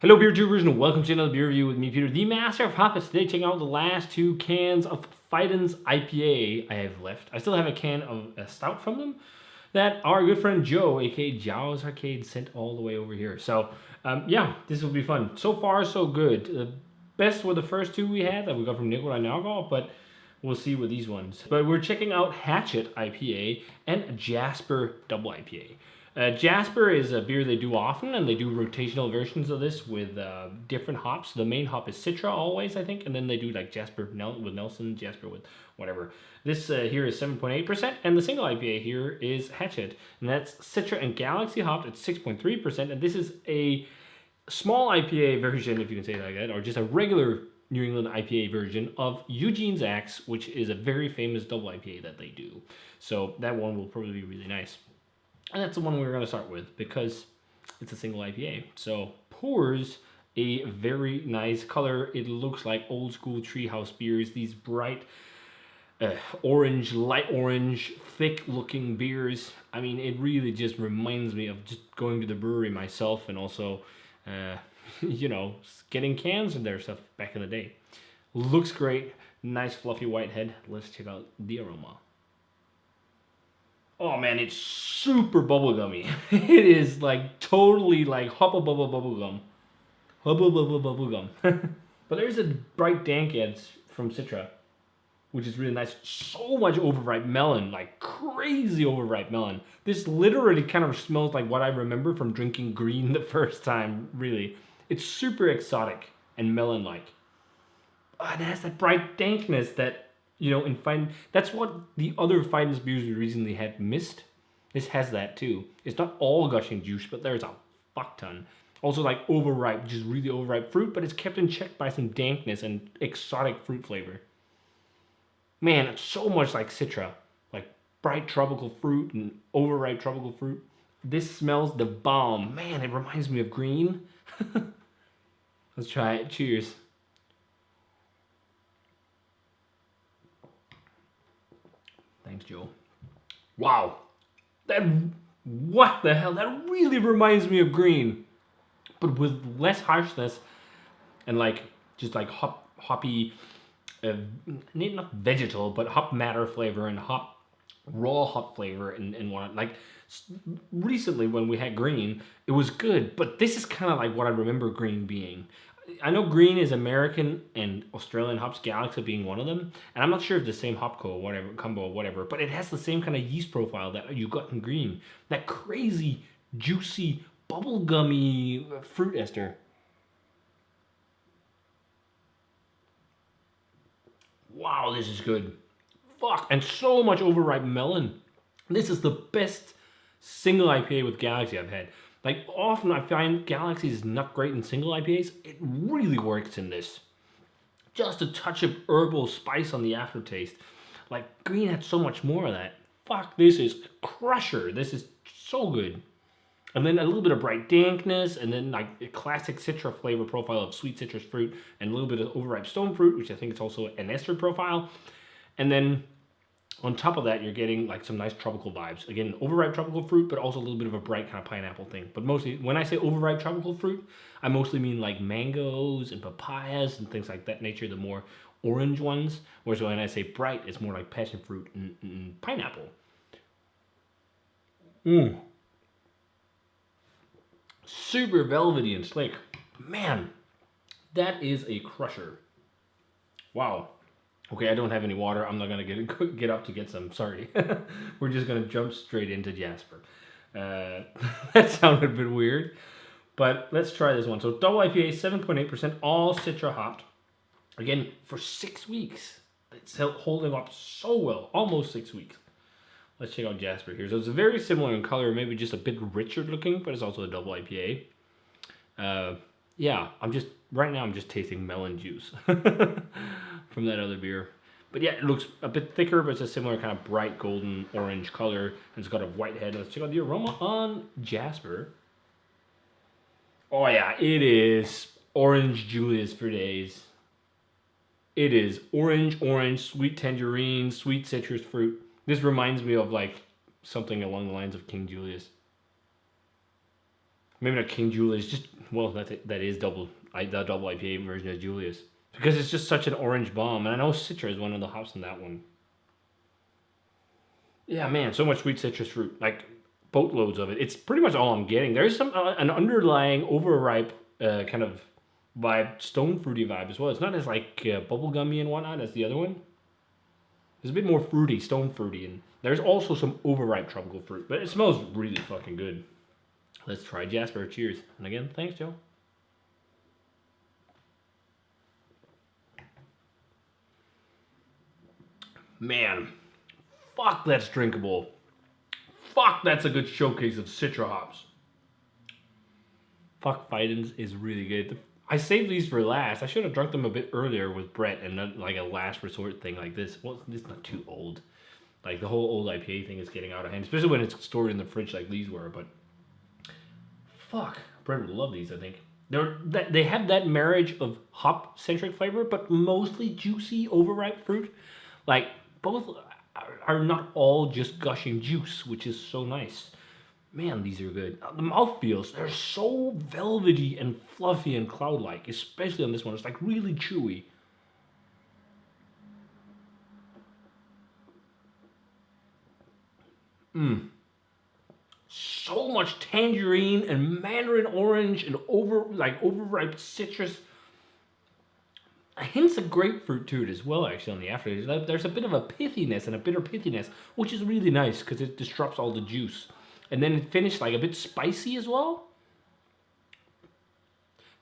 Hello beer tubers and welcome to another beer review with me, Peter, the master of hoppers. Today checking out the last two cans of Fidens IPA I have left. I still have a can of a stout from them that our good friend Joe, aka Jao's Arcade, sent all the way over here. So yeah, this will be fun. So far so good. The best were the first two we had that we got from Nikolai and Alcohol, but we'll see with these ones. But we're checking out Hatchet IPA and Jasper Double IPA. Jasper is a beer they do often, and they do rotational versions of this with different hops. The main hop is Citra always, I think, and then they do like Jasper with Nelson, Jasper with whatever. This here is 7.8%, and the single IPA here is Hatchet, and that's Citra and Galaxy hopped at 6.3%, and this is a small IPA version, if you can say it like that, or just a regular New England IPA version of Eugene's Axe, which is a very famous double IPA that they do. So that one will probably be really nice. And that's the one we're going to start with because it's a single IPA. So pours a very nice color. It looks like old school treehouse beers. These bright orange, light orange, thick looking beers. I mean, it really just reminds me of just going to the brewery myself and also, you know, getting cans and their stuff back in the day. Looks great. Nice fluffy white head. Let's check out the aroma. Oh man, it's super bubblegummy. It is like totally like hubba bubba bubblegum. Hubba bubba bubblegum. But there's a bright dank edge from Citra, which is really nice. So much overripe melon, like crazy overripe melon. This literally kind of smells like what I remember from drinking green the first time, really. It's super exotic and melon-like. And it has that bright dankness that, you know, that's what the other Fidens beers we recently had missed. This has that too. It's not all gushing juice, but there's a fuck ton. Also like overripe, just really overripe fruit, but it's kept in check by some dankness and exotic fruit flavor. Man, it's so much like Citra, like bright tropical fruit and overripe tropical fruit. This smells the bomb. Man, it reminds me of green. Let's try it. Cheers. Thanks, Joe. Wow. What the hell? That really reminds me of green, but with less harshness and like just like hoppy, not vegetal, but hop matter flavor and raw hop flavor and what like recently when we had green, it was good, but this is kind of like what I remember green being. I know green is American and Australian hops, Galaxy being one of them, and I'm not sure if the same hop combo or whatever, but it has the same kind of yeast profile that you got in green. That crazy, juicy, bubblegummy fruit ester. Wow, this is good. Fuck, and so much overripe melon. This is the best single IPA with Galaxy I've had. Like, often I find Galaxy is not great in single IPAs. It really works in this. Just a touch of herbal spice on the aftertaste. Like, green had so much more of that. Fuck, this is a crusher. This is so good. And then a little bit of bright dankness, and then like a classic Citra flavor profile of sweet citrus fruit, and a little bit of overripe stone fruit, which I think is also an ester profile. And then on top of that, you're getting like some nice tropical vibes. Again, overripe tropical fruit, but also a little bit of a bright kind of pineapple thing. But mostly, when I say overripe tropical fruit, I mostly mean like mangoes and papayas and things like that nature, the more orange ones. Whereas when I say bright, it's more like passion fruit and pineapple. Mmm. Super velvety and slick. Man, that is a crusher. Wow. Okay, I don't have any water. I'm not gonna get up to get some. Sorry. We're just gonna jump straight into Jasper. That sounded a bit weird, but let's try this one. So double IPA, 7.8%, all Citra hopped. Again, for 6 weeks. It's holding up so well. Almost 6 weeks. Let's check out Jasper here. So it's very similar in color, maybe just a bit richer looking, but it's also a double IPA. Yeah, right now I'm just tasting melon juice from that other beer. But yeah, it looks a bit thicker, but it's a similar kind of bright golden orange color. And it's got a white head. Let's check out the aroma on Jasper. Oh yeah, it is orange Julius for days. It is orange, sweet tangerine, sweet citrus fruit. This reminds me of like something along the lines of King Julius. Maybe not King Julius, just, well, that is double, the double IPA version of Julius. Because it's just such an orange bomb. And I know Citra is one of the hops in that one. Yeah, man, so much sweet citrus fruit. Like, boatloads of it. It's pretty much all I'm getting. There's some an underlying overripe kind of vibe, stone fruity vibe as well. It's not as like bubblegummy and whatnot as the other one. It's a bit more fruity, stone fruity, and there's also some overripe tropical fruit. But it smells really fucking good. Let's try Jasper. Cheers. And again, thanks, Joe. Man, fuck, that's drinkable. Fuck, that's a good showcase of Citra hops. Fuck, Fidens is really good. I saved these for last. I should have drunk them a bit earlier with Brett and not like a last resort thing like this. Well, it's not too old. Like the whole old IPA thing is getting out of hand, especially when it's stored in the fridge like these were. But fuck, Brett would love these. I think they have that marriage of hop centric flavor, but mostly juicy overripe fruit. Like both are not all just gushing juice, which is so nice. Man, these are good. The mouthfeels, they're so velvety and fluffy and cloud-like, especially on this one. It's like really chewy. So much tangerine and mandarin orange and overripe citrus. Hints of grapefruit to it as well, actually, on the aftertaste. There's a bit of a pithiness and a bitter pithiness, which is really nice because it disrupts all the juice. And then it finished like a bit spicy as well.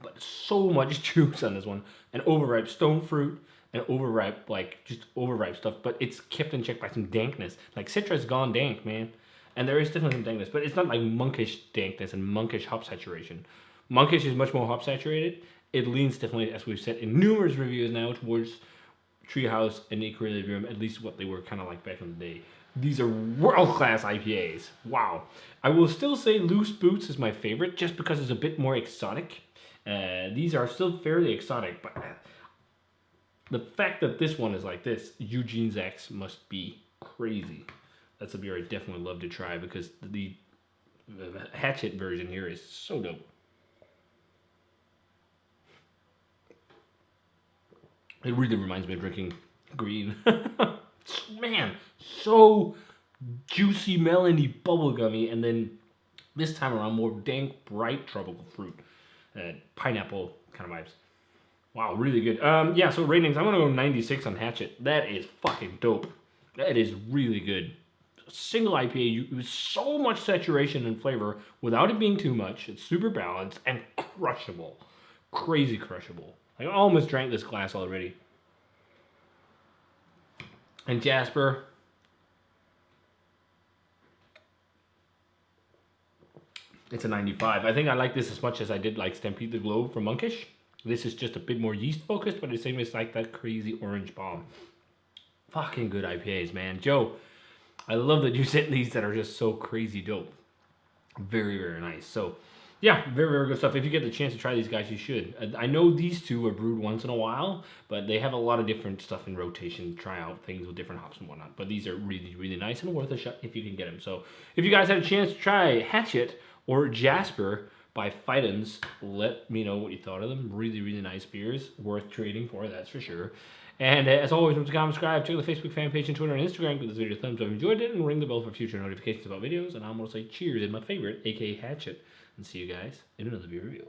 But so much juice on this one. And overripe stone fruit and overripe, like just overripe stuff. But it's kept in check by some dankness. Like Citra's gone dank, man. And there is definitely some dankness, but it's not like monkish dankness and monkish hop saturation. Monkish is much more hop saturated. It leans definitely, as we've said in numerous reviews now, towards Treehouse and Equilibrium, at least what they were kind of like back in the day. These are world-class IPAs. Wow. I will still say Loose Boots is my favorite, just because it's a bit more exotic. These are still fairly exotic, but the fact that this one is like this, Eugene's X, must be crazy. That's a beer I definitely love to try, because the Hatchet version here is so dope. It really reminds me of drinking green. Man, so juicy, melony, bubblegummy, and then this time around more dank, bright tropical fruit. Pineapple kind of vibes. Wow, really good. Yeah, so ratings, I'm going to go 96 on Hatchet. That is fucking dope. That is really good. Single IPA, with so much saturation and flavor without it being too much. It's super balanced and crushable. Crazy crushable. I almost drank this glass already. And Jasper. It's a 95. I think I like this as much as I did like Stampede the Globe from Monkish. This is just a bit more yeast focused, but the same as like that crazy orange bomb. Fucking good IPAs, man. Joe, I love that you sent these that are just so crazy dope. Very, very nice. So, yeah, very, very good stuff. If you get the chance to try these guys, you should. I know these two are brewed once in a while, but they have a lot of different stuff in rotation. Try out things with different hops and whatnot. But these are really, really nice and worth a shot if you can get them. So, if you guys had a chance to try Hatchet or Jasper by Fidens, let me know what you thought of them. Really, really nice beers. Worth trading for, that's for sure. And as always, remember to comment, subscribe, check the Facebook fan page and Twitter and Instagram. Give this video a thumbs up if you enjoyed it, and ring the bell for future notifications about videos. And I'm going to say cheers in my favorite, aka Hatchet. And see you guys in another beer review.